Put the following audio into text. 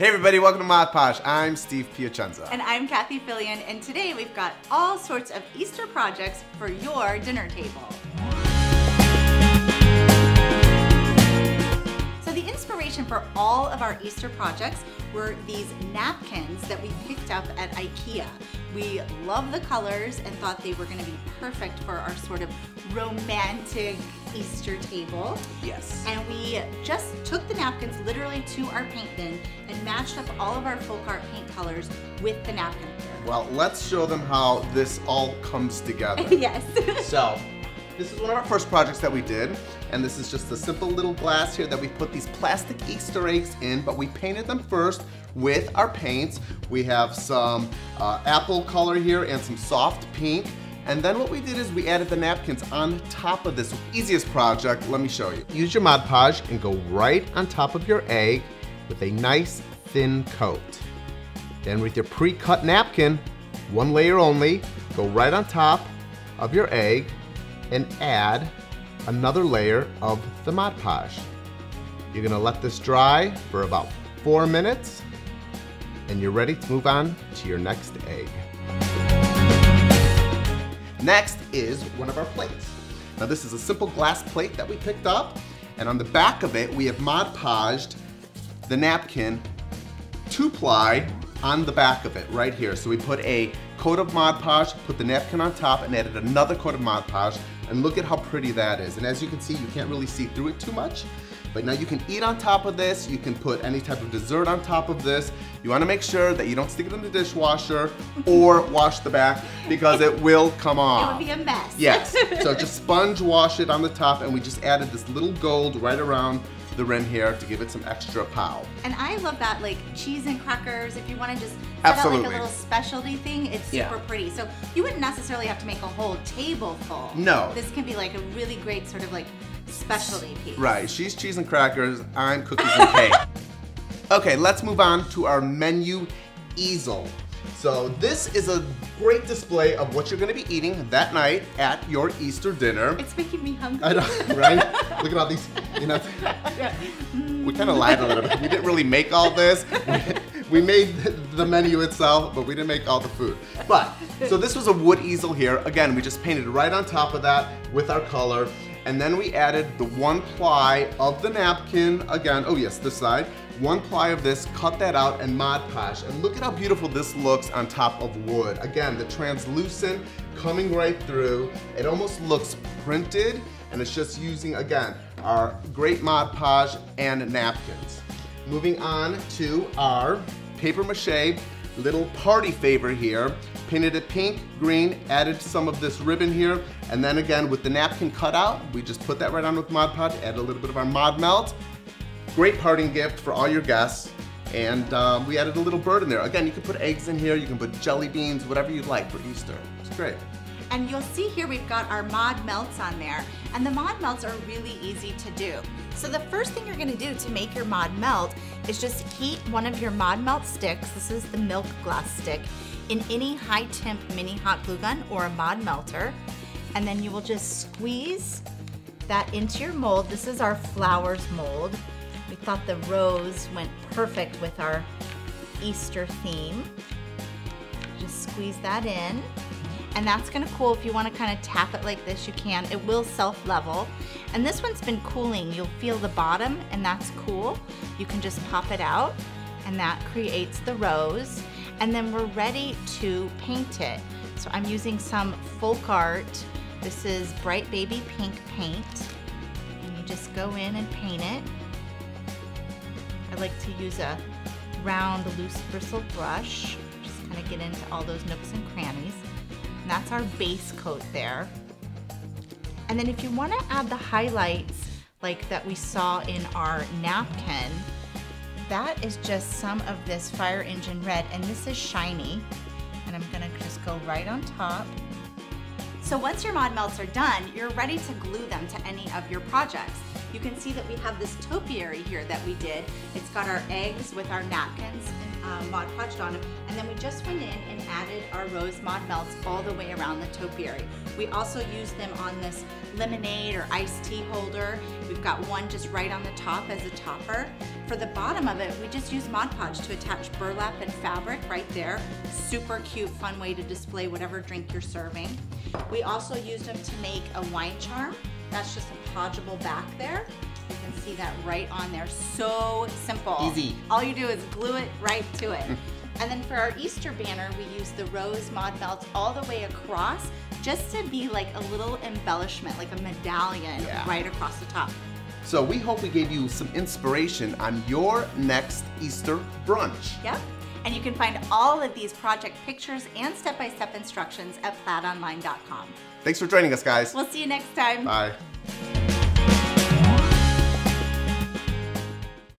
Hey everybody, welcome to Podge. I'm Steve Piacenza. And I'm Cathie Filian, and today we've got all sorts of Easter projects for your dinner table. So the inspiration for all of our Easter projects were these napkins that we picked up at IKEA. We love the colors and thought they were going to be perfect for our sort of romantic Easter table. Yes. And we just took the napkins literally to our paint bin and matched up all of our FolkArt paint colors with the napkin here. Well, let's show them how this all comes together. Yes. So, this is one of our first projects that we did, and this is just a simple little glass here that we put these plastic Easter eggs in, but we painted them first with our paints. We have some apple color here and some soft pink. And then what we did is we added the napkins on top of this. Easiest project, let me show you. Use your Mod Podge and go right on top of your egg with a nice thin coat. Then with your pre-cut napkin, one layer only, go right on top of your egg and add another layer of the Mod Podge. You're gonna let this dry for about 4 minutes and you're ready to move on to your next egg. Next is one of our plates. Now this is a simple glass plate that we picked up, and on the back of it we have Mod Podged the napkin 2-ply on the back of it right here. So we put a coat of Mod Podge, put the napkin on top, and added another coat of Mod Podge, and look at how pretty that is. And as you can see, you can't really see through it too much, but now you can eat on top of this, you can put any type of dessert on top of this. You wanna make sure that you don't stick it in the dishwasher or wash the back because it will come off. It would be a mess. Yes, so just sponge wash it on the top, and we just added this little gold right around the rim here to give it some extra pow. And I love that, like cheese and crackers, if you wanna just set out like a little specialty thing, it's super pretty. So you wouldn't necessarily have to make a whole table full. No. This can be like a really great sort of like specialty piece. Right, she's cheese and crackers, I'm cookies and cake. Okay, let's move on to our menu easel. So this is a great display of what you're gonna be eating that night at your Easter dinner. It's making me hungry. I know, right? Look at all these, you know. We kind of lied a little bit. We didn't really make all this. We made the menu itself, but we didn't make all the food. But, so this was a wood easel here. Again, we just painted right on top of that with our color. And then we added the 1-ply of the napkin, again, oh yes, this side. 1-ply of this, cut that out, and Mod Podge. And look at how beautiful this looks on top of wood. Again, the translucent coming right through. It almost looks printed, and it's just using, again, our great Mod Podge and napkins. Moving on to our paper mache little party favor here. Painted it pink, green, added some of this ribbon here, and then again with the napkin cut out, we just put that right on with Mod Podge, add a little bit of our Mod Melt. Great parting gift for all your guests, and we added a little bird in there. Again, you can put eggs in here, you can put jelly beans, whatever you'd like for Easter. It's great. And you'll see here we've got our Mod Melts on there, and the Mod Melts are really easy to do. So the first thing you're gonna do to make your Mod Melt is just heat one of your Mod Melt sticks, this is the milk glass stick, in any high temp mini hot glue gun or a Mod Melter, and then you will just squeeze that into your mold. This is our flowers mold. We thought the rose went perfect with our Easter theme. Just squeeze that in. And that's gonna cool. If you wanna kind of tap it like this, you can. It will self-level. And this one's been cooling. You'll feel the bottom, and that's cool. You can just pop it out, and that creates the rose. And then we're ready to paint it. So I'm using some FolkArt. This is Bright Baby Pink paint. And you just go in and paint it. I like to use a round, loose bristle brush. Just kind of get into all those nooks and crannies. And that's our base coat there. And then if you want to add the highlights like that we saw in our napkin, that is just some of this Fire Engine Red, and this is shiny. And I'm gonna just go right on top. So once your Mod Melts are done, you're ready to glue them to any of your projects. you can see that we have this topiary here that we did. It's got our eggs with our napkins and Mod Podged on them, and then we just went in and added our rose Mod Melts all the way around the topiary. We also used them on this lemonade or iced tea holder. We've got one just right on the top as a topper. For the bottom of it, we just used Mod Podge to attach burlap and fabric right there. Super cute, fun way to display whatever drink you're serving. We also used them to make a wine charm. That's just a podgeable back there. You can see that right on there. So simple. Easy. All you do is glue it right to it. And then for our Easter banner, we used the rose Mod Melts all the way across, just to be like a little embellishment, like a medallion right across the top. So we hope we gave you some inspiration on your next Easter brunch. Yep. And you can find all of these project pictures and step-by-step instructions at plaidonline.com. Thanks for joining us, guys. We'll see you next time. Bye.